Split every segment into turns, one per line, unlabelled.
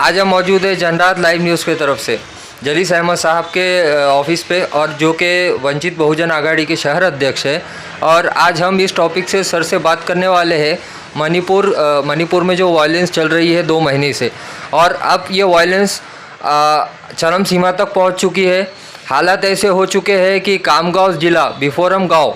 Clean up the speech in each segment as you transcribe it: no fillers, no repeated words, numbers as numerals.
आज हम मौजूद है जनरात लाइव न्यूज़ की तरफ से जलीस अहमद साहब के ऑफिस पे, और जो कि वंचित बहुजन आघाड़ी के शहर अध्यक्ष है। और आज हम इस टॉपिक से सर से बात करने वाले हैं मणिपुर में जो वायलेंस चल रही है 2 महीने से, और अब ये वायलेंस चरम सीमा तक पहुंच चुकी है। हालात ऐसे हो चुके हैं कि कामगांव ज़िला बिफोरम गांव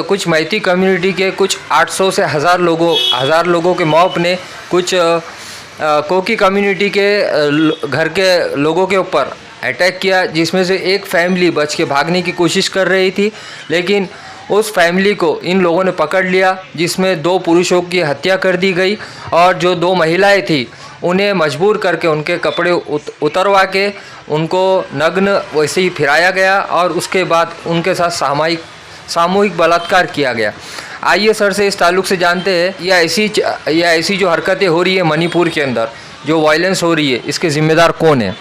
कुछ मैती कम्युनिटी के कुछ 800 से हज़ार लोगों के मॉब ने कुछ कोकी कम्युनिटी के घर के लोगों के ऊपर अटैक किया, जिसमें से एक फैमिली बच के भागने की कोशिश कर रही थी, लेकिन उस फैमिली को इन लोगों ने पकड़ लिया, जिसमें 2 पुरुषों की हत्या कर दी गई और जो 2 महिलाएं थी उन्हें मजबूर करके उनके कपड़े उतरवा के उनको नग्न वैसे ही फिराया गया और उसके बाद उनके साथ सामूहिक बलात्कार किया गया। आइए सर से इस ताल्लुक़ से जानते हैं, या ऐसी जो हरकतें हो रही है मणिपुर के अंदर, जो वायलेंस हो रही है, इसके ज़िम्मेदार कौन है?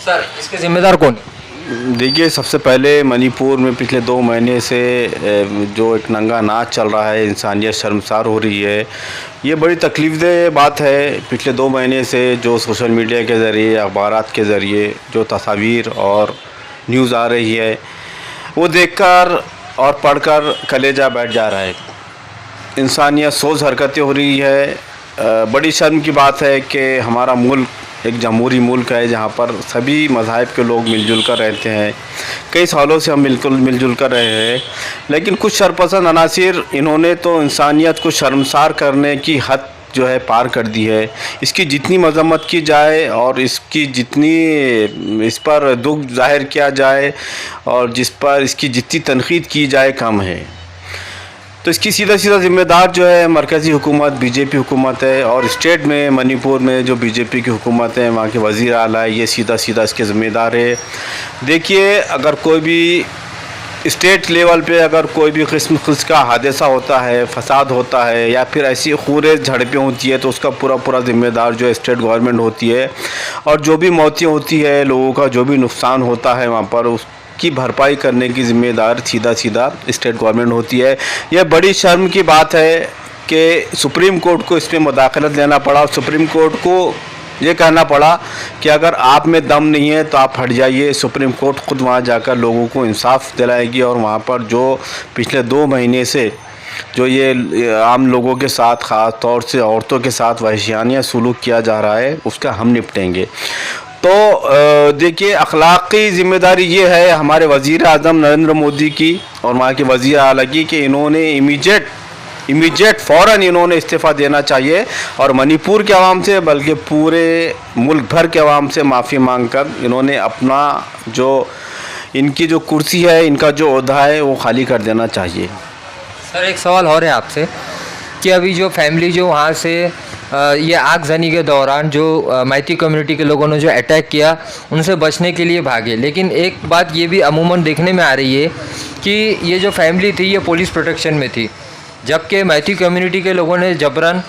सर, इसके ज़िम्मेदार कौन है?
देखिए, सबसे पहले मणिपुर में पिछले 2 महीने से जो एक नंगा नाच चल रहा है, इंसानियत शर्मसार हो रही है। ये बड़ी तकलीफ़देह बात है। पिछले 2 महीने से जो सोशल मीडिया के ज़रिए, अखबारात के ज़रिए जो तस्वीर और न्यूज़ आ रही है, वो देखकर और पढ़कर कलेजा बैठ जा रहा है। इंसानियत सोच हरकतें हो रही है। बड़ी शर्म की बात है कि हमारा मुल्क एक जमहूरी मुल्क है, जहाँ पर सभी मज़ाहिब के लोग मिलजुल कर रहते हैं। कई सालों से हम बिल्कुल मिलजुल कर रहे हैं, लेकिन कुछ शरपसंद अनासिर इन्होंने तो इंसानियत को शर्मसार करने की हद जो है पार कर दी है। इसकी जितनी मजम्मत की जाए और इसकी जितनी इस पर दुख जाहिर किया जाए और जिस पर इसकी जितनी तनकीद की जाए कम है। तो इसकी सीधा ज़िम्मेदार जो है मरकज़ी हुकूमत, बीजेपी हुकूमत है, और स्टेट में मणिपुर में जो बीजेपी की हुकूमत है, वहाँ के वज़ीर आला है, ये सीधा इसके ज़िम्मेदार है। देखिए, अगर कोई भी स्टेट लेवल पे अगर कोई भी किस्म का हादसा होता है, फसाद होता है, या फिर ऐसी खूरे झड़पें होती है, तो उसका पूरा ज़िम्मेदार जो है स्टेट गवर्नमेंट होती है। और जो भी मौतें होती है, लोगों का जो भी नुकसान होता है वहाँ पर, उसकी भरपाई करने की ज़िम्मेदार सीधा स्टेट गवर्नमेंट होती है। यह बड़ी शर्म की बात है कि सुप्रीम कोर्ट को इसमें मुदाखलत लेना पड़ा। सुप्रीम कोर्ट को ये कहना पड़ा कि अगर आप में दम नहीं है तो आप हट जाइए। सुप्रीम कोर्ट खुद वहाँ जाकर लोगों को इंसाफ दिलाएगी, और वहाँ पर जो पिछले 2 महीने से जो ये आम लोगों के साथ, ख़ास तौर से औरतों के साथ वहशियाना सलूक किया जा रहा है, उसका हम निपटेंगे। तो देखिए, अखलाक़ी ज़िम्मेदारी ये है हमारे वज़ीर आज़म नरेंद्र मोदी की और वहाँ के वज़ीर आला की कि इन्होंने इमीडिएट फ़ौरन इन्होंने इस्तीफ़ा देना चाहिए, और मणिपुर के आवाम से बल्कि पूरे मुल्क भर के आवाम से माफ़ी मांगकर इन्होंने अपना जो इनकी जो कुर्सी है, इनका जो ओहदा है, वो खाली कर देना चाहिए।
सर, एक सवाल और है आपसे कि अभी जो फैमिली जो वहाँ से ये आगजनी के दौरान जो मैती कम्युनिटी के लोगों ने जो अटैक किया, उनसे बचने के लिए भागे, लेकिन एक बात ये भी अमूमन देखने में आ रही है कि ये जो फैमिली थी ये पुलिस प्रोटेक्शन में थी, जबकि मैती कम्युनिटी के लोगों ने जबरन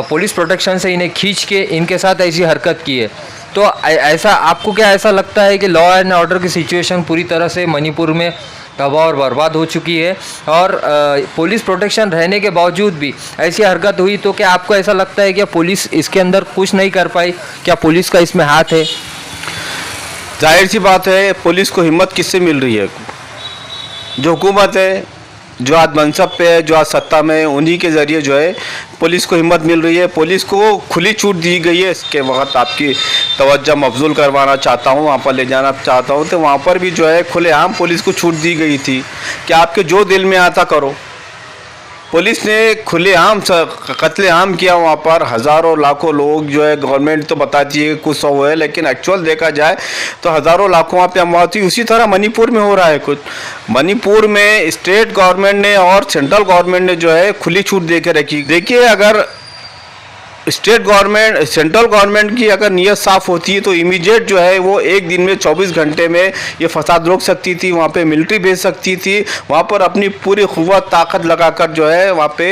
पुलिस प्रोटेक्शन से इन्हें खींच के इनके साथ ऐसी हरकत की है। तो ऐसा आपको क्या ऐसा लगता है कि लॉ एंड ऑर्डर की सिचुएशन पूरी तरह से मणिपुर में तबाह और बर्बाद हो चुकी है, और पुलिस प्रोटेक्शन रहने के बावजूद भी ऐसी हरकत हुई, तो क्या आपको ऐसा लगता है कि पुलिस इसके अंदर कुछ नहीं कर पाई? क्या पुलिस का इसमें हाथ है?
जाहिर सी बात है, पुलिस को हिम्मत किससे मिल रही है? जो हुकूमत है, जो आज मनसब पे है, जो आज सत्ता में है, उन्हीं के ज़रिए जो है पुलिस को हिम्मत मिल रही है। पुलिस को खुली छूट दी गई है। इसके वक्त आपकी तवज्जो मबजूल करवाना चाहता हूँ, वहाँ पर ले जाना चाहता हूँ, तो वहाँ पर भी जो है खुलेआम पुलिस को छूट दी गई थी कि आपके जो दिल में आता करो। पुलिस ने खुलेआम कत्लेआम किया वहाँ पर। हज़ारों लाखों लोग जो है, गवर्नमेंट तो बताती है कि कुछ 100 है, लेकिन एक्चुअल देखा जाए तो हज़ारों लाखों वहाँ पे अमवात हुई। उसी तरह मणिपुर में हो रहा है कुछ। मणिपुर में स्टेट गवर्नमेंट ने और सेंट्रल गवर्नमेंट ने जो है खुली छूट दे के रखी। देखिए, अगर सेंट्रल गवर्नमेंट की अगर नीयत साफ़ होती है तो इमीडिएट जो है वो एक दिन में 24 घंटे में ये फसाद रोक सकती थी। वहाँ पे मिलिट्री भेज सकती थी, वहाँ पर अपनी पूरी क़ुव्वत ताकत लगाकर जो है वहाँ पे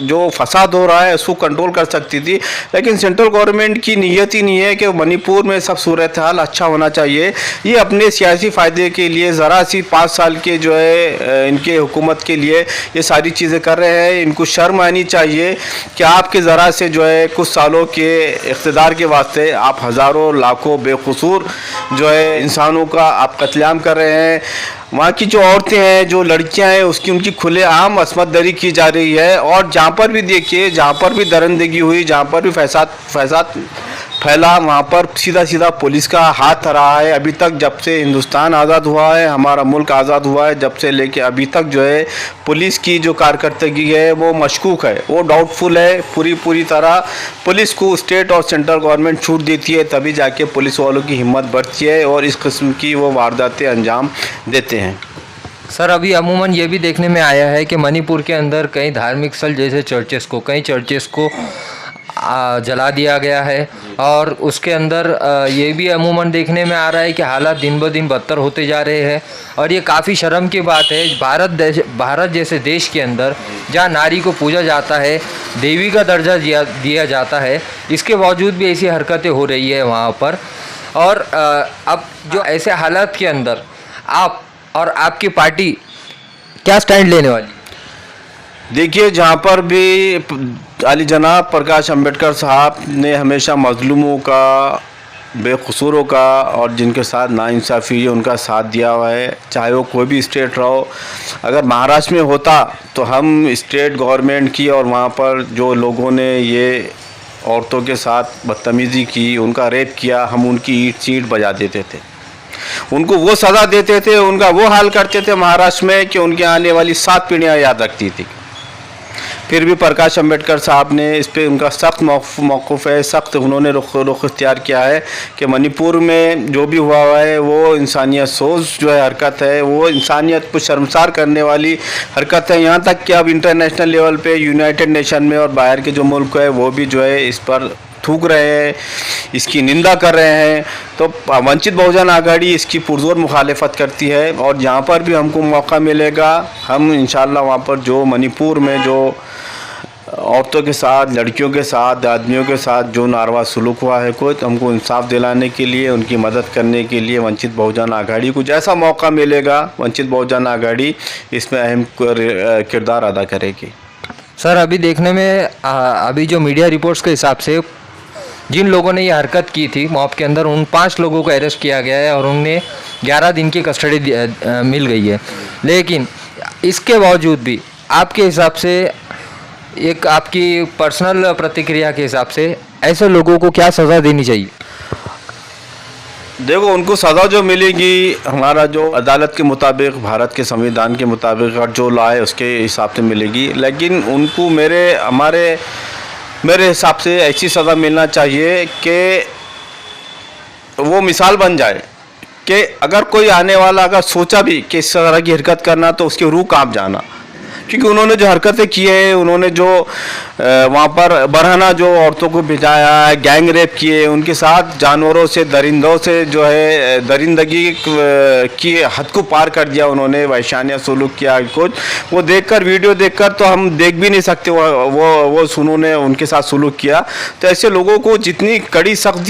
जो फसाद हो रहा है उसको कंट्रोल कर सकती थी। लेकिन सेंट्रल गवर्नमेंट की नीयत ही नहीं है कि मणिपुर में सब सूरत हाल अच्छा होना चाहिए। ये अपने सियासी फ़ायदे के लिए ज़रा सी 5 साल के जो है इनके हुकूमत के लिए ये सारी चीज़ें कर रहे हैं। इनको शर्म आनी चाहिए कि आपके ज़रा से जो है कुछ सालों के इक़्तिदार के वास्ते आप हज़ारों लाखों बेकसूर जो है इंसानों का आप कत्लेआम कर रहे हैं। वहाँ की जो औरतें हैं, जो लड़कियां हैं, उसकी उनकी खुलेआम असमत दरी की जा रही है। और जहाँ पर भी देखिए, जहाँ पर भी दरिंदगी हुई, जहाँ पर भी फैसाद फैला, वहाँ पर सीधा सीधा पुलिस का हाथ रहा है। अभी तक जब से हिंदुस्तान आज़ाद हुआ है, हमारा मुल्क आज़ाद हुआ है, जब से लेके अभी तक जो है पुलिस की जो कारकर्दगी है वो मशकूक है, वो डाउटफुल है। पूरी तरह पुलिस को स्टेट और सेंट्रल गवर्नमेंट छूट देती है, तभी जाके पुलिस वालों की हिम्मत बढ़ती है और इस किस्म की वो वारदातें अंजाम देते हैं।
सर, अभी अमूमन ये भी देखने में आया है कि मणिपुर के अंदर कई धार्मिक स्थल जैसे कई चर्चेस को जला दिया गया है और उसके अंदर ये भी अमूमन देखने में आ रहा है कि हालात दिन ब दिन बदतर होते जा रहे हैं। और ये काफ़ी शर्म की बात है, भारत जैसे देश के अंदर जहाँ नारी को पूजा जाता है, देवी का दर्जा दिया जाता है, इसके बावजूद भी ऐसी हरकतें हो रही है वहाँ पर। और अब जो ऐसे हालात के अंदर आप और आपकी पार्टी क्या स्टैंड लेने वाली?
देखिए, जहाँ पर भी अली जनाब प्रकाश अंबेडकर साहब ने हमेशा मजलूमों का, बेकसूरों का और जिनके साथ नाइंसाफ़ी है उनका साथ दिया हुआ है, चाहे वो कोई भी स्टेट रहो। अगर महाराष्ट्र में होता तो हम स्टेट गवर्नमेंट की और वहाँ पर जो लोगों ने ये औरतों के साथ बदतमीज़ी की, उनका रेप किया, हम उनकी ईंट चींट बजा देते थे, उनको वो सज़ा देते थे, उनका वो हाल करते थे महाराष्ट्र में कि उनकी आने वाली 7 पीढ़ियाँ याद रखती थी। फिर भी प्रकाश अंबेडकर साहब ने इस पे उनका सख्त मौक़िफ़ है, सख्त उन्होंने रुख इख्तियार किया है कि मणिपुर में जो भी हुआ है वो इंसानियत सोज जो है हरकत है, वो इंसानियत को शर्मसार करने वाली हरकत है। यहाँ तक कि अब इंटरनेशनल लेवल पे यूनाइटेड नेशन में और बाहर के जो मुल्क है वो भी जो है इस पर थूक रहे हैं, इसकी निंदा कर रहे हैं। तो वंचित बहुजन आघाड़ी इसकी पुरजोर मुखालिफत करती है और जहाँ पर भी हमको मौका मिलेगा हम इंशाअल्लाह वहाँ पर जो मणिपुर में जो औरतों के साथ, लड़कियों के साथ, आदमियों के साथ जो नारवा सलूक हुआ है, कोई तो हमको इंसाफ दिलाने के लिए, उनकी मदद करने के लिए वंचित बहुजन आघाड़ी को जैसा मौका मिलेगा, वंचित बहुजन आघाड़ी इसमें अहम किरदार अदा करेगी।
सर, अभी देखने में अभी जो मीडिया रिपोर्ट्स के हिसाब से जिन लोगों ने ये हरकत की थी मॉब के अंदर, उन 5 लोगों को अरेस्ट किया गया है और उन्हें 11 दिन की कस्टडी मिल गई है। लेकिन इसके बावजूद भी आपके हिसाब से, एक आपकी पर्सनल प्रतिक्रिया के हिसाब से, ऐसे लोगों को क्या सज़ा देनी चाहिए?
देखो, उनको सज़ा जो मिलेगी हमारा जो अदालत के मुताबिक, भारत के संविधान के मुताबिक और जो लॉ है उसके हिसाब से मिलेगी। लेकिन उनको मेरे हिसाब से ऐसी सज़ा मिलना चाहिए कि वो मिसाल बन जाए कि अगर कोई आने वाला अगर सोचा भी कि इस तरह की हरकत करना तो उसकी रूह कांप जाना। क्योंकि उन्होंने जो हरकतें की है, उन्होंने जो वहाँ पर बरहना जो औरतों को भिजाया है, गैंग रेप किए, उनके साथ जानवरों से, दरिंदों से जो है दरिंदगी की हद को पार कर दिया, उन्होंने वैशानिया सलूक किया कुछ। वो देखकर, वीडियो देखकर तो हम देख भी नहीं सकते वो उन्होंने उनके साथ सलूक किया। तो ऐसे लोगों को जितनी कड़ी सख्त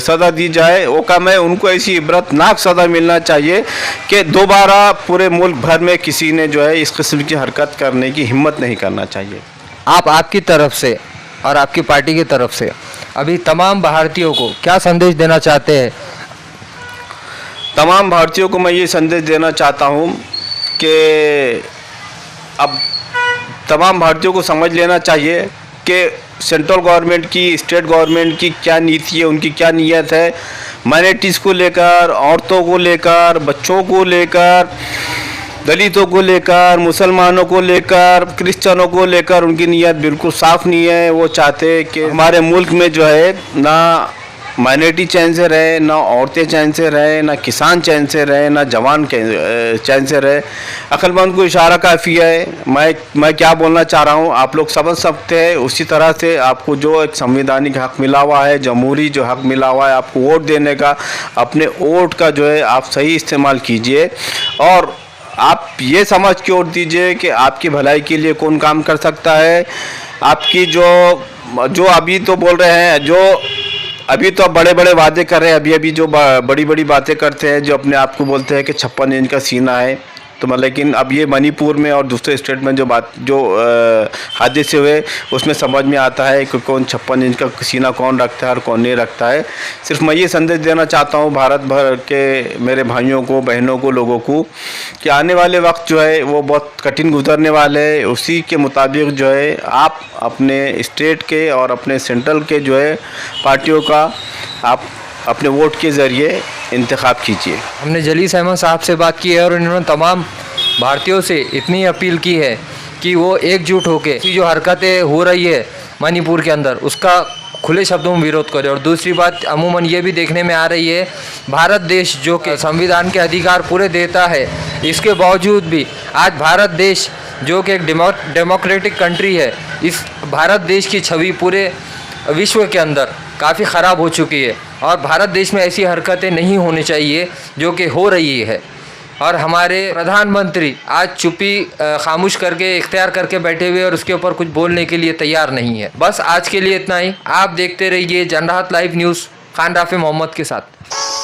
सज़ा दी जाए वो कम है। उनको ऐसी इबरतनाक सज़ा मिलना चाहिए कि दोबारा पूरे मुल्क भर में किसी ने जो है इस किस्म की हरकत करने की हिम्मत नहीं करना चाहिए।
आपकी तरफ से और आपकी पार्टी की तरफ से अभी तमाम भारतीयों को क्या संदेश देना चाहते हैं?
तमाम भारतीयों को मैं ये संदेश देना चाहता हूँ कि अब तमाम भारतीयों को समझ लेना चाहिए कि सेंट्रल गवर्नमेंट की, स्टेट गवर्नमेंट की क्या नीति है, उनकी क्या नीयत है माइनॉरिटीज़ को लेकर, औरतों को लेकर, बच्चों को लेकर, दलितों को लेकर, मुसलमानों को लेकर, क्रिश्चियनों को लेकर। उनकी नीयत बिल्कुल साफ़ नहीं है। वो चाहते कि हमारे मुल्क में जो है ना माइनॉरिटी चैन से रहे, ना औरतें चैन से रहे, ना किसान चैन से रहे, ना जवान चैन से रहे। अक्लमंद को इशारा काफ़ी है। मैं क्या बोलना चाह रहा हूँ आप लोग समझ सकते हैं। उसी तरह से आपको जो एक संवैधानिक हक़ मिला हुआ है, जमहूरी जो हक़ मिला हुआ है आपको वोट देने का, अपने वोट का जो है आप सही इस्तेमाल कीजिए और आप ये समझ के वोट दीजिए कि आपकी भलाई के लिए कौन काम कर सकता है। आपकी जो अभी तो बोल रहे हैं, जो अभी तो बड़े बड़े वादे कर रहे हैं, अभी जो बड़ी बड़ी बातें करते हैं, जो अपने आप को बोलते हैं कि 56 इंच का सीना है, तो मतलब लेकिन अब ये मणिपुर में और दूसरे स्टेट में जो हादसे हुए उसमें समझ में आता है कि कौन 56 इंच का सीना कौन रखता है और कौन नहीं रखता है। सिर्फ मैं ये संदेश देना चाहता हूँ भारत भर के मेरे भाइयों को, बहनों को, लोगों को कि आने वाले वक्त जो है वो बहुत कठिन गुजरने वाले है। उसी के मुताबिक जो है आप अपने स्टेट के और अपने सेंट्रल के जो है पार्टियों का आप अपने वोट के ज़रिए इंतखाब कीजिए।
हमने जलीस अहमद साहब से बात की है और इन्होंने तमाम भारतीयों से इतनी अपील की है कि वो एकजुट होकर जो हरकतें हो रही है मणिपुर के अंदर उसका खुले शब्दों में विरोध करें। और दूसरी बात अमूमन ये भी देखने में आ रही है, भारत देश जो कि संविधान के अधिकार पूरे देता है, इसके बावजूद भी आज भारत देश जो कि एक डेमोक्रेटिक कंट्री है, इस भारत देश की छवि पूरे विश्व के अंदर काफ़ी ख़राब हो चुकी है। और भारत देश में ऐसी हरकतें नहीं होनी चाहिए जो कि हो रही है। और हमारे प्रधानमंत्री आज चुप्पी खामोश करके इख्तियार करके बैठे हुए और उसके ऊपर कुछ बोलने के लिए तैयार नहीं है। बस आज के लिए इतना ही। आप देखते रहिए जनराहत लाइव न्यूज़ खान राफी मोहम्मद के साथ।